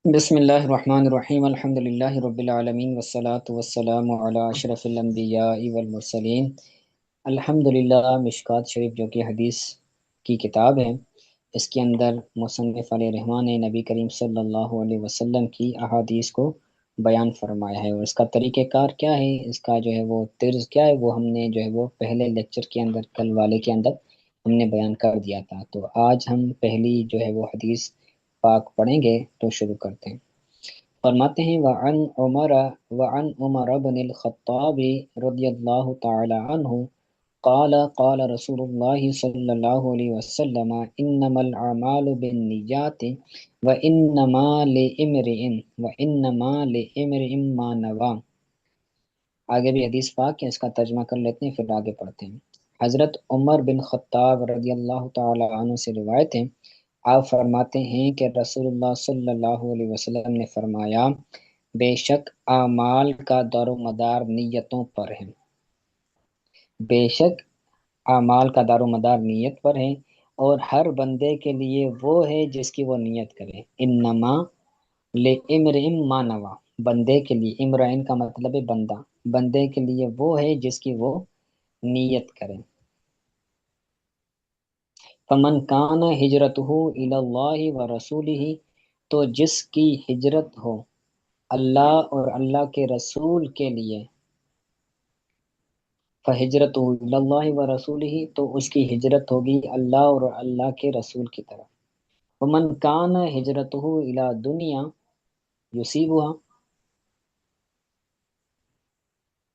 بسم اللہ الرحمن الرحیم الحمد للہ رب العالمین والصلاة والسلام علی اشرف الانبیاء والمرسلین۔ الحمد للہ مشکات شریف جو کہ حدیث کی کتاب ہے، اس کے اندر مصنف علیہ رحمٰن نے نبی کریم صلی اللہ علیہ وسلم کی احادیث کو بیان فرمایا ہے، اور اس کا طریقہ کار کیا ہے، اس کا جو ہے وہ طرز کیا ہے، وہ ہم نے جو ہے وہ پہلے لیکچر کے اندر، کل والے کے اندر ہم نے بیان کر دیا تھا۔ تو آج ہم پہلی جو ہے وہ حدیث پاک پڑھیں گے، تو شروع کرتے ہیں۔ فرماتے ہیں وعن عمر بن الخطاب رضی اللہ تعالی عنہ قال قال رسول اللہ صلی اللہ علیہ وسلم انما الاعمال بالنیات وانما لامرئ ما نوى۔ آگے بھی حدیث پاک ہے، اس کا ترجمہ کر لیتے ہیں، پھر آگے پڑھتے ہیں۔ حضرت عمر بن خطاب رضی اللہ تعالی عنہ سے روایت ہے، آپ فرماتے ہیں کہ رسول اللہ صلی اللہ علیہ وسلم نے فرمایا، بے شک اعمال کا دار و مدار نیتوں پر ہے۔ بے شک اعمال کا دار و مدار نیت پر ہے، اور ہر بندے کے لیے وہ ہے جس کی وہ نیت کرے۔ انما لامرئ ما نوى، بندے کے لیے، امرئن کا مطلب ہے بندہ، بندے کے لیے وہ ہے جس کی وہ نیت کرے۔ فمن کان ہجرتہ الی اللہ ورسولہ، تو جس کی ہجرت ہو اللہ اور اللہ کے رسول کے لیے، فہجرتہ الی اللہ ورسولہ، تو اس کی ہجرت ہوگی اللہ اور اللہ کے رسول کی طرف۔ ومن کان ہجرتہ الی دنیا یصیبھا،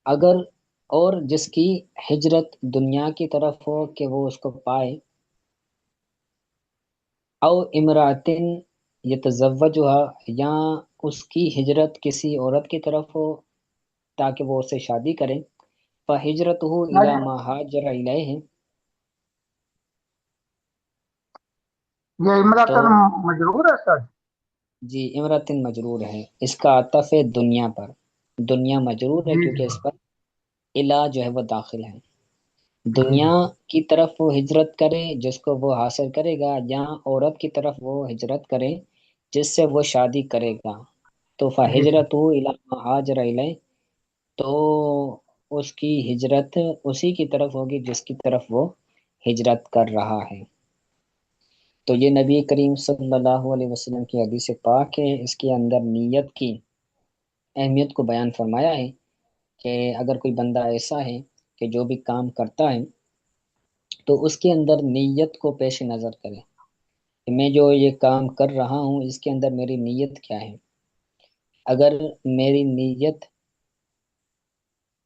اگر، اور جس کی ہجرت دنیا کی طرف ہو کہ وہ اس کو پائے، او امراتن یتزوجها، یا اس کی ہجرت کسی عورت کی طرف ہو تاکہ وہ اسے شادی کرے، فہجرتہ الی ما ہاجر الیہ، یہ تو امراتن مجرور ہے سر؟ جی امراتن مجرور ہے، اس کا عطف ہے دنیا پر، دنیا مجرور ہے جی کیونکہ اس پر الا جو ہے وہ داخل ہے۔ جی دنیا کی طرف وہ ہجرت کرے جس کو وہ حاصل کرے گا، یا عورت کی طرف وہ ہجرت کرے جس سے وہ شادی کرے گا، تو جی فہجرتہ الی ما ہاجر الیہ، تو اس کی ہجرت اسی کی طرف ہوگی جس کی طرف وہ ہجرت کر رہا ہے۔ تو یہ نبی کریم صلی اللہ علیہ وسلم کی حدیث پاک ہے، اس کے اندر نیت کی اہمیت کو بیان فرمایا ہے کہ اگر کوئی بندہ ایسا ہے کہ جو بھی کام کرتا ہے تو اس کے اندر نیت کو پیش نظر کرے کہ میں جو یہ کام کر رہا ہوں اس کے اندر میری نیت کیا ہے۔ اگر میری نیت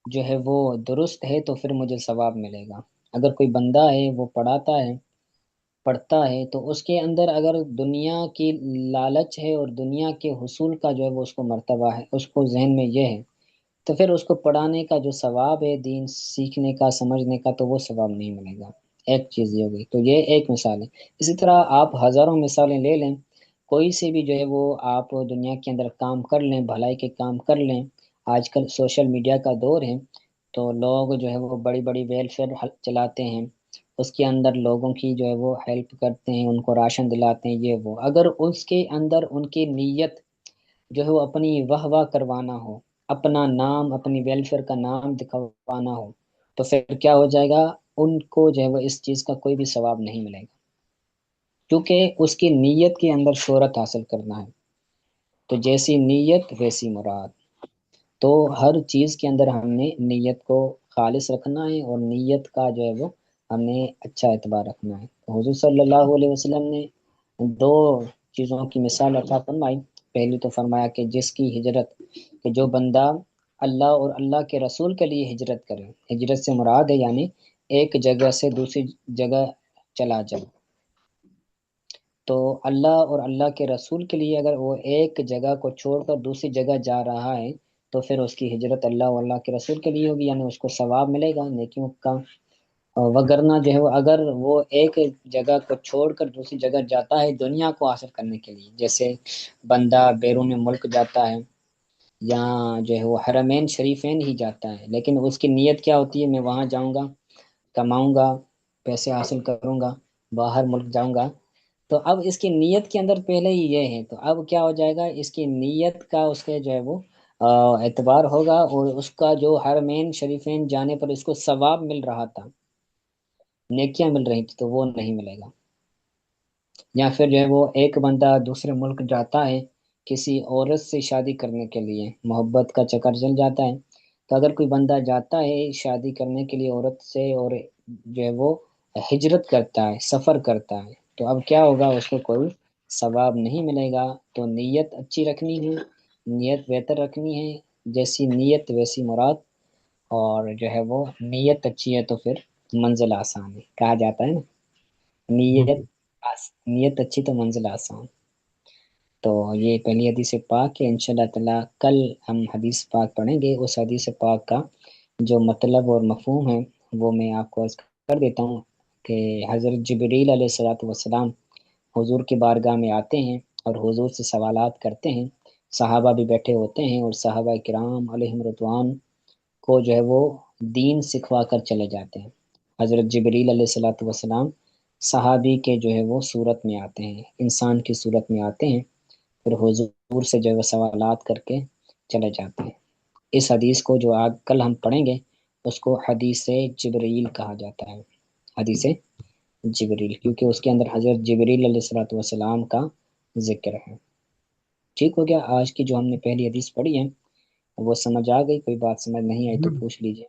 جو ہے وہ درست ہے تو پھر مجھے ثواب ملے گا۔ اگر کوئی بندہ ہے وہ پڑھتا ہے تو اس کے اندر اگر دنیا کی لالچ ہے اور دنیا کے حصول کا جو ہے وہ اس کو مرتبہ ہے، اس کو ذہن میں یہ ہے، تو پھر اس کو پڑھانے کا جو ثواب ہے، دین سیکھنے کا، سمجھنے کا، تو وہ ثواب نہیں ملے گا۔ ایک چیز یہ ہوگی، تو یہ ایک مثال ہے۔ اسی طرح آپ ہزاروں مثالیں لے لیں، کوئی سے بھی جو ہے وہ آپ دنیا کے اندر کام کر لیں، بھلائی کے کام کر لیں۔ آج کل سوشل میڈیا کا دور ہے، تو لوگ جو ہے وہ بڑی بڑی ویلفیئر چلاتے ہیں، اس کے اندر لوگوں کی جو ہے وہ ہیلپ کرتے ہیں، ان کو راشن دلاتے ہیں، یہ وہ، اگر اس کے اندر ان کی نیت جو ہے وہ اپنی واہ واہ کروانا ہو، اپنا نام، اپنی ویلفیئر کا نام دکھوانا ہو، تو پھر کیا ہو جائے گا، ان کو جو ہے وہ اس چیز کا کوئی بھی ثواب نہیں ملے گا، کیونکہ اس کی نیت کے اندر شہرت حاصل کرنا ہے۔ تو جیسی نیت ویسی مراد، تو ہر چیز کے اندر ہم نے نیت کو خالص رکھنا ہے، اور نیت کا جو ہے وہ ہم نے اچھا اعتبار رکھنا ہے۔ تو حضور صلی اللہ علیہ وسلم نے دو چیزوں کی مثال عطا فرمائی۔ پہلی تو فرمایا کہ جس کی ہجرت، کہ جو بندہ اللہ اور اللہ کے رسول کے لیے ہجرت کرے، ہجرت سے مراد ہے یعنی ایک جگہ سے دوسری جگہ چلا جائے، تو اللہ اور اللہ کے رسول کے لیے اگر وہ ایک جگہ کو چھوڑ کر دوسری جگہ جا رہا ہے تو پھر اس کی ہجرت اللہ اور اللہ کے رسول کے لیے ہوگی، یعنی اس کو ثواب ملے گا نیکیوں کا۔ وگرنہ جو ہے وہ اگر وہ ایک جگہ کو چھوڑ کر دوسری جگہ جاتا ہے دنیا کو حاصل کرنے کے لیے، جیسے بندہ بیرون ملک جاتا ہے، یا جو ہے وہ حرمین شریفین ہی جاتا ہے، لیکن اس کی نیت کیا ہوتی ہے، میں وہاں جاؤں گا، کماؤں گا، پیسے حاصل کروں گا، باہر ملک جاؤں گا، تو اب اس کی نیت کے اندر پہلے ہی یہ ہے، تو اب کیا ہو جائے گا، اس کی نیت کا اس کے جو ہے وہ اعتبار ہوگا، اور اس کا جو حرمین شریفین جانے پر اس کو ثواب مل رہا تھا، نیکیاں مل رہی تھی، تو وہ نہیں ملے گا۔ یا پھر جو ہے وہ ایک بندہ دوسرے ملک جاتا ہے کسی عورت سے شادی کرنے کے لیے، محبت کا چکر چل جاتا ہے، تو اگر کوئی بندہ جاتا ہے شادی کرنے کے لیے عورت سے، اور جو ہے وہ ہجرت کرتا ہے، سفر کرتا ہے، تو اب کیا ہوگا، اس کو کوئی ثواب نہیں ملے گا۔ تو نیت اچھی رکھنی ہے، نیت بہتر رکھنی ہے، جیسی نیت ویسی مراد، اور جو ہے وہ نیت اچھی ہے تو پھر منزل آسان ہے، کہا جاتا ہے نا، نیت نیت اچھی تو منزل آسان۔ تو یہ پہلی حدیث پاک ہے، انشاءاللہ تعالی کل ہم حدیث پاک پڑھیں گے، اس حدیث پاک کا جو مطلب اور مفہوم ہے وہ میں آپ کو عرض کر دیتا ہوں کہ حضرت جبریل علیہ الصلوۃ والسلام حضور کی بارگاہ میں آتے ہیں اور حضور سے سوالات کرتے ہیں، صحابہ بھی بیٹھے ہوتے ہیں، اور صحابہ کرام علیہم رضوان کو جو ہے وہ دین سکھوا کر چلے جاتے ہیں۔ حضرت جبریل علیہ الصلوۃ والسلام صحابی کے جو ہے وہ صورت میں آتے ہیں، انسان کی صورت میں آتے ہیں، پھر حضور سے جو ہے وہ سوالات کر کے چلے جاتے ہیں۔ اس حدیث کو جو آج کل ہم پڑھیں گے اس کو حدیث جبریل کہا جاتا ہے، حدیث جبریل، کیونکہ اس کے اندر حضرت جبریل علیہ الصلوۃ والسلام کا ذکر ہے۔ ٹھیک ہو گیا، آج کی جو ہم نے پہلی حدیث پڑھی ہے وہ سمجھ آ گئی؟ کوئی بات سمجھ نہیں آئی تو جی پوچھ لیجیے۔